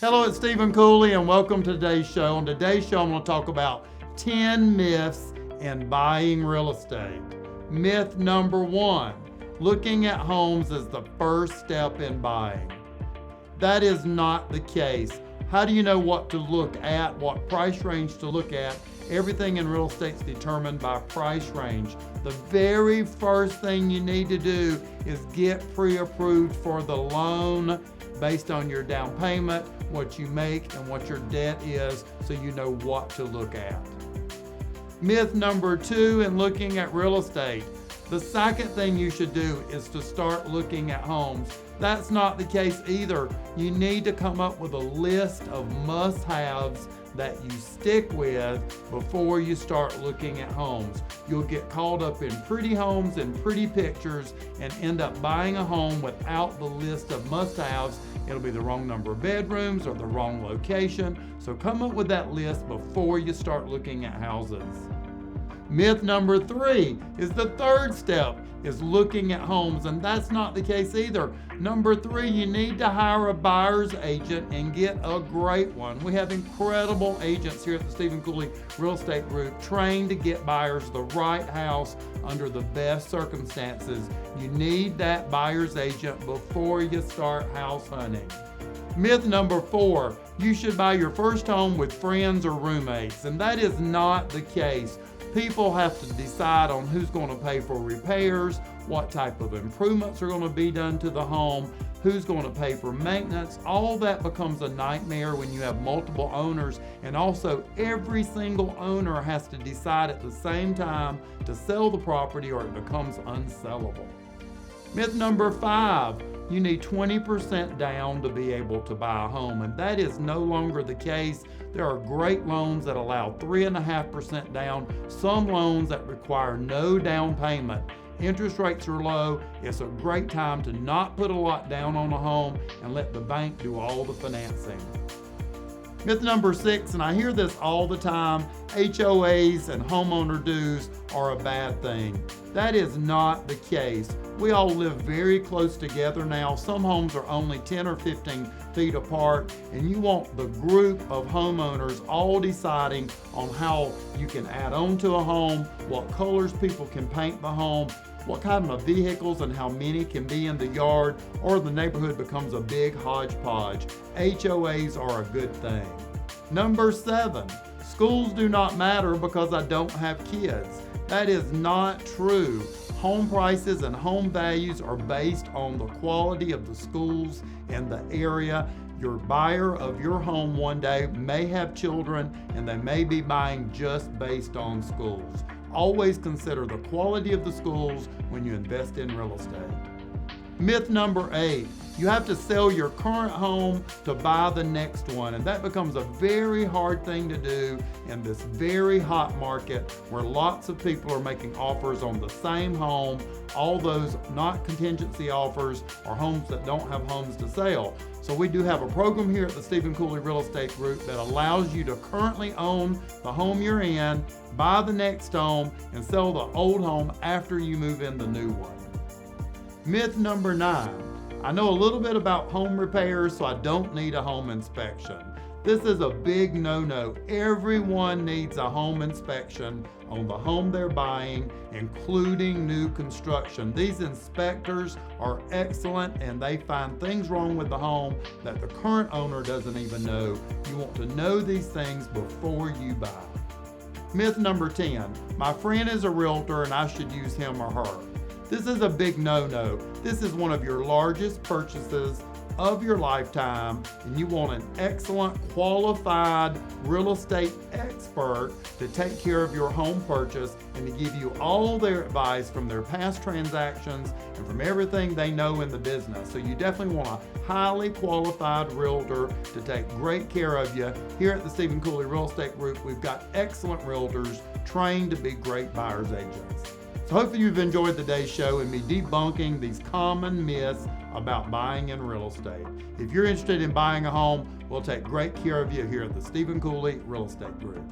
Hello, it's Stephen Cooley and welcome to today's show. On today's show, I'm going to talk about 10 myths in buying real estate. Myth number 1, looking at homes is the first step in buying. That is not the case. How do you know what to look at, what price range to look at? Everything in real estate is determined by price range. The very first thing you need to do is get pre-approved for the loan based on your down payment, what you make, and what your debt is, so you know what to look at. Myth number 2 in looking at real estate. The second thing you should do is to start looking at homes. That's not the case either. You need to come up with a list of must-haves that you stick with before you start looking at homes. You'll get caught up in pretty homes and pretty pictures and end up buying a home without the list of must-haves. It'll be the wrong number of bedrooms or the wrong location. So come up with that list before you start looking at houses. Myth number 3 is the third step is looking at homes, and that's not the case either. Number 3, you need to hire a buyer's agent and get a great one. We have incredible agents here at the Stephen Cooley Real Estate Group trained to get buyers the right house under the best circumstances. You need that buyer's agent before you start house hunting. Myth number 4, you should buy your first home with friends or roommates, and that is not the case. People have to decide on who's going to pay for repairs, what type of improvements are going to be done to the home, who's going to pay for maintenance. All that becomes a nightmare when you have multiple owners, and also every single owner has to decide at the same time to sell the property or it becomes unsellable. Myth number 5, you need 20% down to be able to buy a home, and that is no longer the case. There are great loans that allow 3.5% down, some loans that require no down payment. Interest rates are low. It's a great time to not put a lot down on a home and let the bank do all the financing. Myth number 6, and I hear this all the time, HOAs and homeowner dues are a bad thing. That is not the case. We all live very close together now. Some homes are only 10 or 15 feet apart, and you want the group of homeowners all deciding on how you can add on to a home, what colors people can paint the home, what kind of vehicles and how many can be in the yard, or the neighborhood becomes a big hodgepodge. HOAs are a good thing. Number 7, schools do not matter because I don't have kids. That is not true. Home prices and home values are based on the quality of the schools in the area. Your buyer of your home one day may have children, and they may be buying just based on schools. Always consider the quality of the schools when you invest in real estate. Myth number 8, you have to sell your current home to buy the next one, and that becomes a very hard thing to do in this very hot market where lots of people are making offers on the same home. All those not contingency offers are homes that don't have homes to sell. So we do have a program here at the Stephen Cooley Real Estate Group that allows you to currently own the home you're in, buy the next home, and sell the old home after you move in the new one. Myth number 9, I know a little bit about home repairs, so I don't need a home inspection. This is a big no-no. Everyone needs a home inspection on the home they're buying, including new construction. These inspectors are excellent, and they find things wrong with the home that the current owner doesn't even know. You want to know these things before you buy. Myth number 10, my friend is a realtor and I should use him or her. This is a big no-no. This is one of your largest purchases of your lifetime, and you want an excellent, qualified real estate expert to take care of your home purchase and to give you all their advice from their past transactions and from everything they know in the business. So you definitely want a highly qualified realtor to take great care of you. Here at the Stephen Cooley Real Estate Group, we've got excellent realtors trained to be great buyer's agents. So hopefully you've enjoyed today's show and me debunking these common myths about buying in real estate. If you're interested in buying a home, we'll take great care of you here at the Stephen Cooley Real Estate Group.